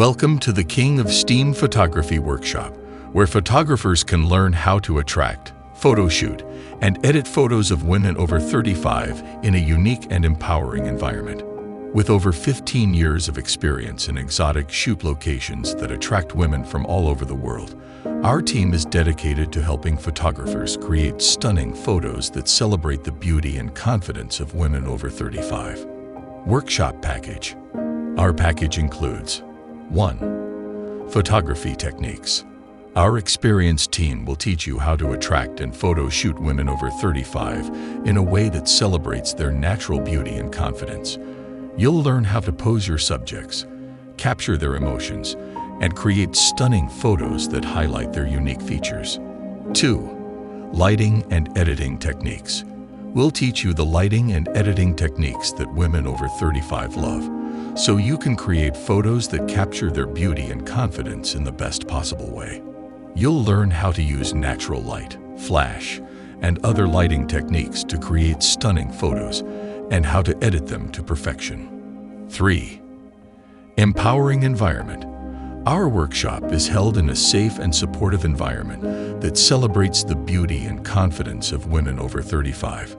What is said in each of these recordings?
Welcome to the King of Steam Photography Workshop, where photographers can learn how to attract, photo shoot, and edit photos of women over 35 in a unique and empowering environment. With over 15 years of experience in exotic shoot locations that attract women from all over the world, our team is dedicated to helping photographers create stunning photos that celebrate the beauty and confidence of women over 35. Workshop Package. Our package includes 1. Photography techniques. Our experienced team will teach you how to attract and photo shoot women over 35 in a way that celebrates their natural beauty and confidence. You'll learn how to pose your subjects, capture their emotions, and create stunning photos that highlight their unique features. 2. Lighting and editing techniques. We'll teach you the lighting and editing techniques that women over 35 love, so you can create photos that capture their beauty and confidence in the best possible way. You'll learn how to use natural light, flash, and other lighting techniques to create stunning photos and how to edit them to perfection. 3. Empowering environment. Our workshop is held in a safe and supportive environment that celebrates the beauty and confidence of women over 35.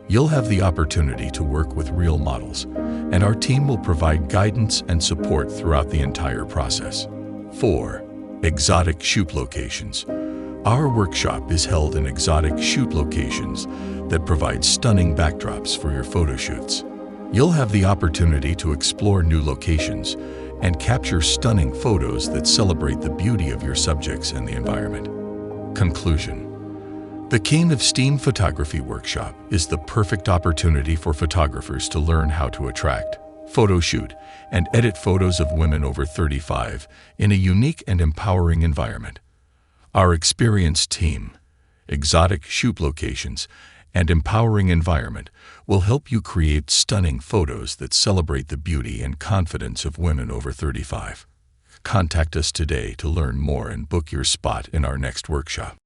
You'll have the opportunity to work with real models, and our team will provide guidance and support throughout the entire process. 4. Exotic shoot locations. Our workshop is held in exotic shoot locations that provide stunning backdrops for your photo shoots. You'll have the opportunity to explore new locations and capture stunning photos that celebrate the beauty of your subjects and the environment. Conclusion. The King of Steam Photography Workshop is the perfect opportunity for photographers to learn how to attract, photo shoot, and edit photos of women over 35 in a unique and empowering environment. Our experienced team, exotic shoot locations, and empowering environment will help you create stunning photos that celebrate the beauty and confidence of women over 35. Contact us today to learn more and book your spot in our next workshop.